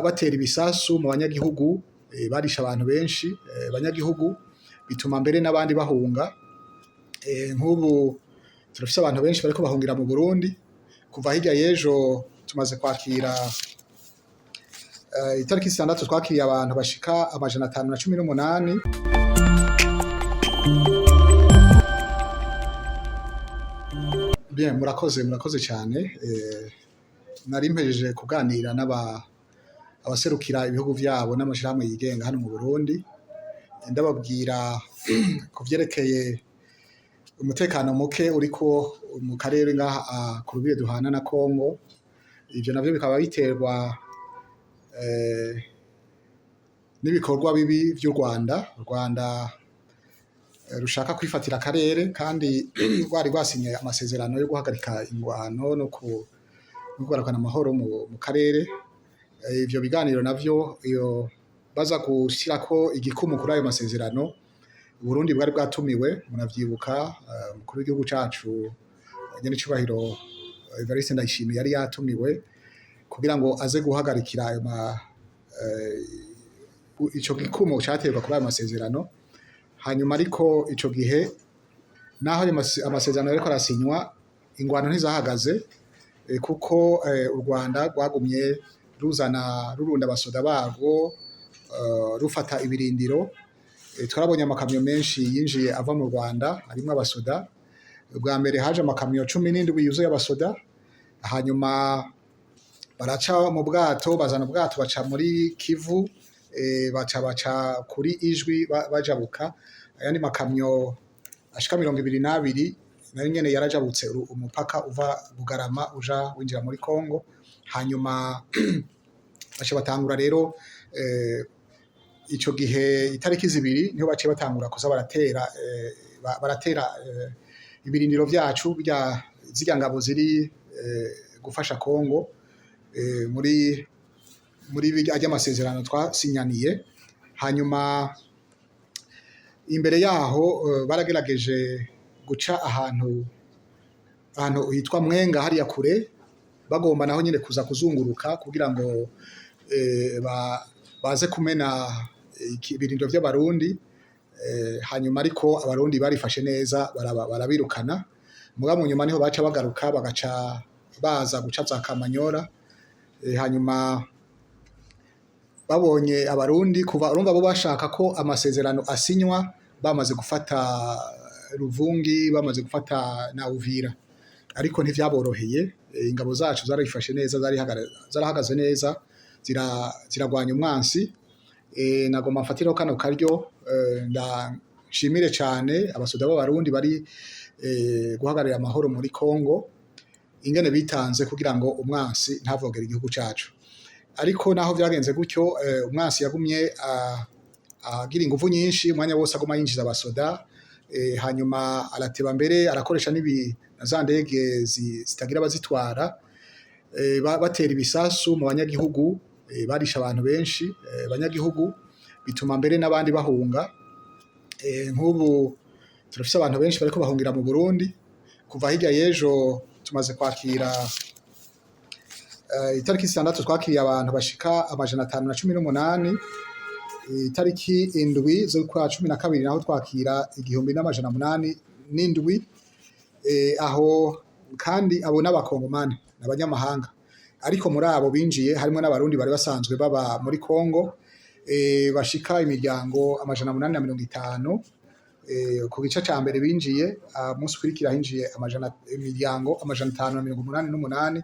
batera ibisasu mu banyagihugu, barishe abantu benshi abanyagihugu, bituma mbere n'abandi bahunga. Nk'ubu turafise abantu benshi bariko bahungira mu Burundi. Kuva hirya y'ejo tumaze kwakira itariki 6 twakiriye abantu bashika 518. Bien, murakoze cyane. Nari mpejeje kuganira abaserukira ibihugu vyabo n'amashirahamwe yigenga hano mu Burundi, ndababwira ku vyerekeye umutekano muke uriko mu karere ngaha ku rubibe duhana na Congo. Ivyo navyo bikaba biterwa n'ibikorwa bibi vy'u Rwanda rushaka kwifatira akarere, kandi rwari rwasinye amasezerano yo guhagarika ingwano no kugarukana amahoro mu karere. Ivyo biganiro navyo baza gushirako igikumu kuri ayo masezerano, Burundi bwari bwatumiwe, muravyibuka. Umukuru w'igihugu cacu nyen'icubahiro Evariste Ndayishimiye yari yatumiwe kugira ngo aze guhagarikira ico gikumu caterwa kuri ayo masezerano. Hanyuma ariko ico gihe naho amasezerano yariko arasinywa, ingwano ntizahagaze, kuko u Rwanda rwagumye rurunda abasoda barwo, rufata ibirindiro. Twarabonye amakamyo menshi yinjiye ava mu Rwanda arimwo abasoda. Bwa mbere haje amakamyo 17 yuzuye abasoda, hanyuma baraca mu bwato, bazana ubwato baca muri Kivu, baca kuri Ijwi bajabuka. Ayandi makamyo ashika 22 nayo nyene yarajabutse umupaka uva Bugarama winjira muri Congo. Hanyuma baca batangura rero ico gihe itariki 2 niho baciye batangura kuza baratera ibirindiro vyacu zirya ngabo ziri gufasha Congo muri ajya amasezerano twasinyaniye. Hanyuma imbere yaho baragerageje guca ahantu hitwa Mwenga hariya kure, bagomba naho nyine kuza kuzunguruka kugira ngo baze kumena ibirindiro vy'abarundi. Hanyuma ariko abarundi barifashe neza, barabirukana. Mugabo mu nyuma niho baca bagaruka, bagaca baza guca za Kamanyora. Hanyuma babonye abarundi kuva urumva bo bashaka ko amasezerano asinywa bamaze gufata Ruvungi, bamaze gufata na Uvira, ariko ntivyaboroheye. Ingabo zacu zarifashe neza, zarahagaze neza, ziragwanya umwansi. Nagomba mfatiraho kano karyo ndashimire cane abasoda b'abarundi bari guhagararira amahoro muri Congo, ingene bitanze kugira ngo umwansi ntavogere igihugu cacu. Ariko naho vyagenze gutyo, umwansi yagumye agira inguvu nyinshi, umwanya wose aguma yinjiza abasoda. Hanyuma arateba mbere arakoresha na za ndege zitagira abazitwara, batera ibisasu mu banyagihugu, barishe abantu benshi abanyagihugu, bituma mbere n'abandi bahunga. Nk'ubu turafise abantu benshi bariko bahungira mu Burundi. Kuva hirya y'ejo tumaze kwakira itariki 6 twakiriye abantu bashika 518. Itariki 7 z'ukwa 12 naho twakira 1807. Aho kandi abo n'abakongomani n'abanyamahanga, ariko muri abo binjiye harimo n'abarundi bari basanzwe baba muri Congo, bashika imiryango 850. Ku gice ca mbere binjiye, umunsi ukurikira hinjiye imiryango 588.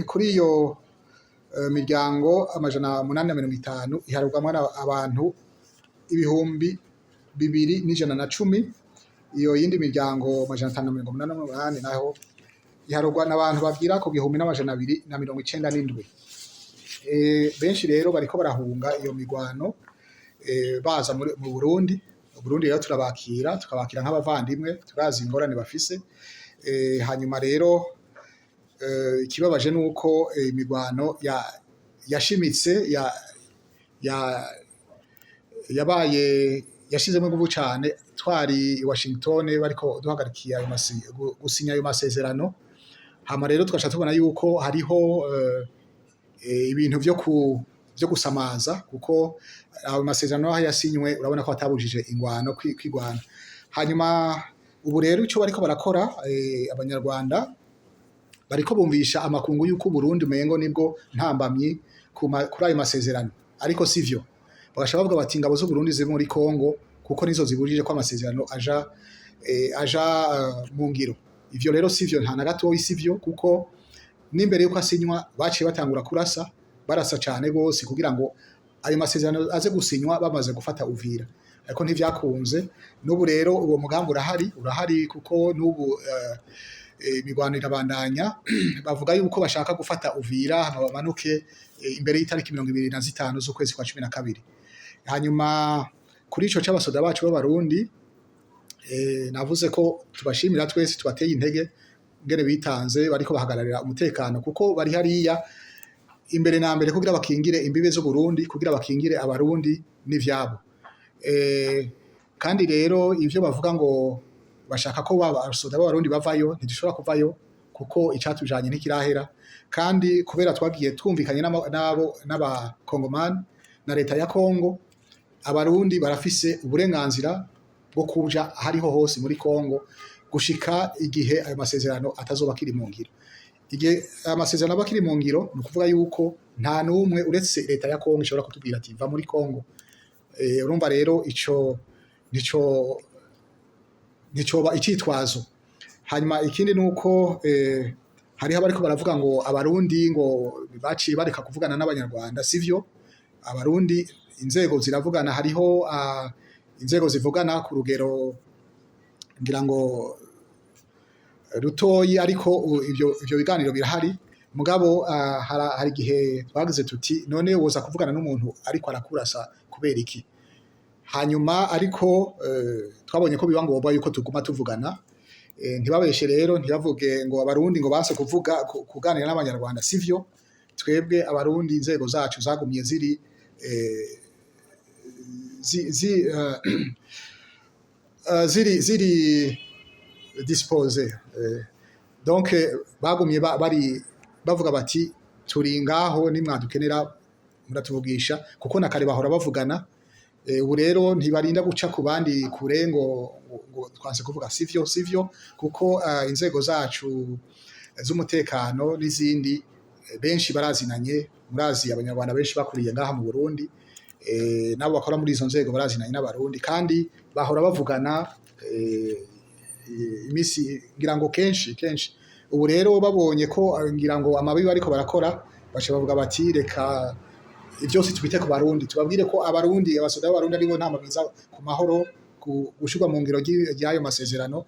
Kuri iyo miryango 850 iharugwamwo abantu 2,210. Iyo yindi miryango 588 naho iharugwa n'abantu bagira ku 1,297. Benshi rero bariko barahunga iyo migwano, baza mu Burundi. Burundi rero tukabakira nk'abavandimwe, turazi ingorane bafise. Hanyuma rero ikibabaje nuko imigwano yashimitse yabaye yashizemo inguvu cane. Twari i Washington bariko duhagarikiye gusinya ayo masezerano. Hama rero tugaca tubona yuko hariho ibintu vyo gusamaza kuko ayo masezerano aho yasinywe urabona ko atabujije ingwano kwigwana. Hanyuma ubu rero ico bariko barakora abanyarwanda bariko bumvisha amakungu y'uko Burundi umengo nibwo ntambamyi kuri ayo masezerano, ariko sivyo. Bagashaka bavuga bati ingabo z'u Burundi ziri muri Kongo kuko nizo zibujije ko amasezerano aja mu ngiro. Ivyo rero sivyo, nta na gatoyi sivyo, kuko n'imbere yuko asinywa baciye batangura barasa cane gose kugira ngo ayo masezerano aze gusinywa bamaze gufata Uvira, ariko ntivyakunze. N'ubu rero uwo mugambi urahari kuko n'ubu imigwano irabandanya. Bavuga yuko bashaka gufata Uvira hama bamanuke imbere y'itariki 25 z'ukwezi kwa 12. Hanyuma kuri ico c'abasoda bacu b'Abarundi navuze ko tubashimira twese, tubateye intege ngene bitanze, bariko bahagararira umutekano kuko bari hariya imbere na mbere kugira bakingire imbibe z'u Burundi, kugira bakingire Abarundi n'ivyabo. Kandi rero ivyo bavuga ngo bashaka ko abasoda b'Abarundi bavayo, ntidushobora kuvayo kuko icatujanye ntikirahera, kandi kubera twagiye twumvikanye n'abakongomani na leta ya Kongo, Abarundi barafise uburenganzira bwo kuja hariho hose muri Kongo gushika igihe ayo masezerano atazoba kiri mu ngiro. Igihe amasezerano aba kiri mu ngiro ni ukuvuga yuko nta n'umwe uretse leta ya Kongo ishobora kutubwira ati va muri Kongo. Urumva rero ico nicoba icitwazo. Hanyuma ikindi nuko hariho abariko baravuga ngo Abarundi ngo baciye bareka kuvugana n'Abanyarwanda. Sivyo, Abarundi inzego ziravugana, hariho inzego zivugana ku rugero ngira ngo rutoyi, ariko ivyo biganiro birahari. Mugabo hari igihe twagize tuti none woza kuvugana n'umuntu ariko arakurasa kubera iki? Hanyuma ariko twabonye ko biba ngombwa yuko tuguma tuvugana. Ntibabeshe rero, ntibavuge ngo Abarundi ngo base kuganira n'Abanyarwanda. Sivyo, twebwe Abarundi inzego zacu zagumye ziri ziri dispose. Donc bagumye bari bavuga bati turi ngaho nimwadukenera muratuvugisha, kuko na kare bahora bavugana. Ubu rero ntibarinda guca ku bandi kure ngo twanse kuvuga. Sivyo, kuko inzego zacu z'umutekano n'izindi benshi barazinanye. Murazi Abanyarwanda benshi bakuriye ngaha mu Burundi, nabo bakora muri izo nzego barazinanye n'Abarundi, kandi bahora bavugana imisi ngira ngo kenshi. Ubu rero babonye ko ngira ngo amabi bariko barakora, bace bavuga bati reka ivyose tubite ku Barundi, tubabwire ko Abarundi, abasoda b'Abarundi aribo ntama biza ku mahoro, gushirwa mu ngiro ry'ayo masezerano,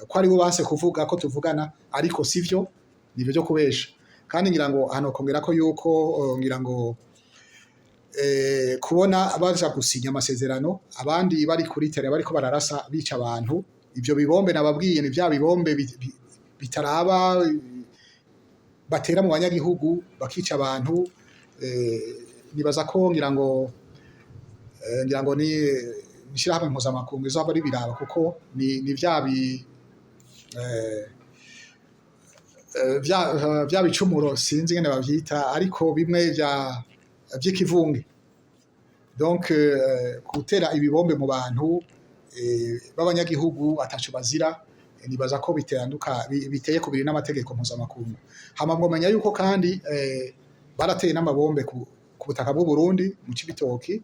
ko aribo banse kuvuga ko tuvugana, ariko sivyo, nivyo byo kubesha. Kandi ngira ngo hano kongera ko yuko ngira ngo kubona baza gusinya amasezerano abandi bari kuri tere bariko bararasa bica abantu, ivyo bibombe nababwiye ni vya bibombe bitaraba batera mu banyagihugu bakica abantu. Nibaza ko ngira ngo ni ishirahamwe mpuzamakungu izoba ari biraba, kuko ni vya bicumuro sinzi ngene bavyita, ariko bimwe vy'ikivunge. Donc gutera ibibombe mu bantu b'abanyagihugu ataco bazira, nibaza ko biteye kubiri n'amategeko mpuzamakungu. Hama mwomenya yuko kandi barateye n'amabombe ku butaka bw'u Burundi mu Cibitoki.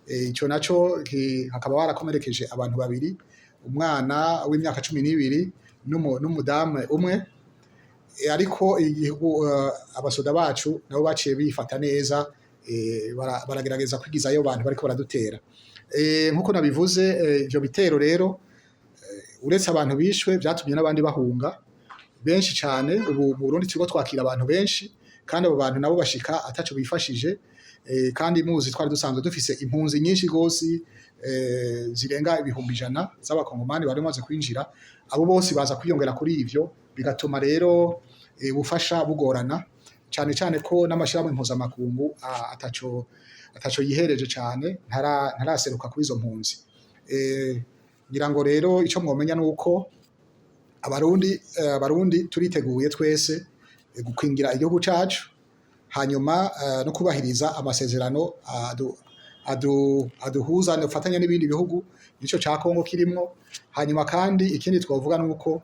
Ico naco hakaba barakomerekeje abantu 2, umwana w'imyaka 12 n'umudamu umwe. Ariko igihugu abasoda bacu nabo baciye bifata neza, baragerageza kwigizayo abantu bariko baradutera. Nkuko nabivuze, ivyo bitero rero uretse abantu bishwe vyatumye n'abandi bahunga benshi cane. Ubu mu Burundi turiko twakira abantu benshi, kandi abo bantu nabo bashika ataco bifashije. Kandi muzi twari dusanzwe dufise impunzi nyinshi gose, zirenga 100,000 z'abakongomani bari bamaze kwinjira. Abo bose baza kwiyongera kuri ivyo, bigatuma rero ubufasha bugorana cane ko n'amashirahamwe mpuzamakungu ataco yihereje cane, ntaraseruka kuri izo mpunzi. Ngira ngo rero ico mwomenya nuko Abarundi turiteguye twese gukingira igihugu cacu. hanyuma no kubahiriza amasezerano aduhuza dufatanya n'ibindi bihugu nico ca Kongo kirimwo. Hanyuma kandi ikindi twavuga nuko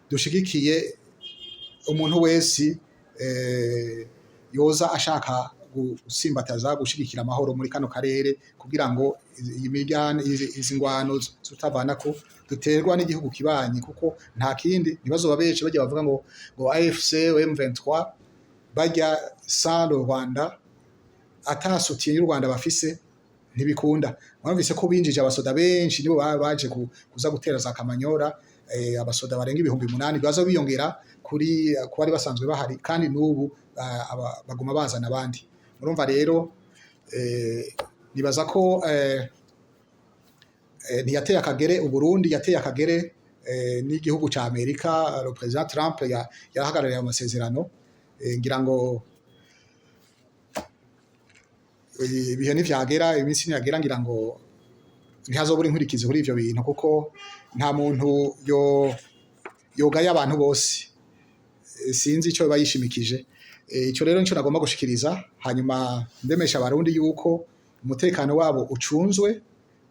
dushigikiye umuntu wese yoza ashaka gusimbataza gushigikira amahoro muri kano karere kugira ngo izi ngwano zutavana ko duterwa n'igihugu kibanyi, kuko nta kindi nibazo babeje bajya bavuga ngo AFC M23 bajya sans le Rwanda atasutiye y'u Rwanda bafise ntibikunda. Mwumvise ko binjije abasoda benshi nibo baje kuza gutera za Kamanyora, abasoda barenga 8,000 baza biyongera kuri bari basanzwe bahari, kandi n'ubu baguma bazana abandi. Murumva rero nibaza ko ntiyateye akagere Uburundi, yateye akagere n'igihugu ca Amerika. Le President Trump yarahagarariye amasezerano, ngira ngo ibihe nivyagera, iminsi niyagera, ngira ngo ntihazobura inkurikizi kuri ivyo bintu, kuko nta muntu yogaya abantu bose. Sinzi ico bayishimikije. Ico rero nico nagomba gushikiriza, hanyuma ndemesha abarundi yuko umutekano wabo ucunzwe,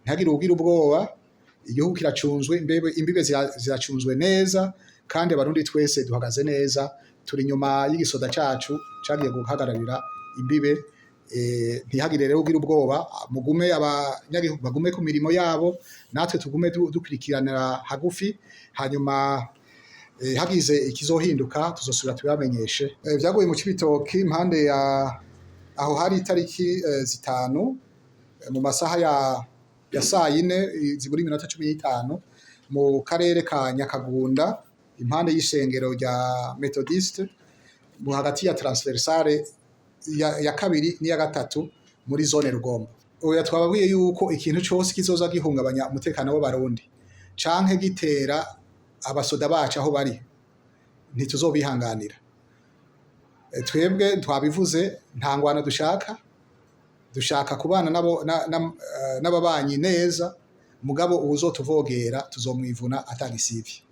ntihagire ugira ubwoba. Igihugu kiracunzwe, imbibe ziracunzwe neza, kandi abarundi twese duhagaze neza, turi nyuma y'igisoda cacu cagiye guhagararira imbibe. Ntihagire rero ugira ubwoba, mugume abanyagihugu bagume ku mirimo yabo, natwe tugume dukurikiranira hagufi, hanyuma hagize ikizohinduka tuzosubira tubamenyeshe. Vyaguye mu Cibitoki impande aho hari itariki 5 mu masaha ya saa 4 zibura iminota 15 mu karere ka Nyakagunda impande y'ishengero rya Methodiste mu hagati ya transversale ya kabiri n'iya gatatu muri zone Rugombo. Oya, twababwiye yuko ikintu cyose kizoza gihungabanya umutekano w'abarundi canke gitera abasoda bacu aho bari ntituzobihanganira. Twebwe twabivuze, nta ngwano dushaka kubana n'ababanyi neza, mugabo uzotuvogera tuzomwivuna atagisivye.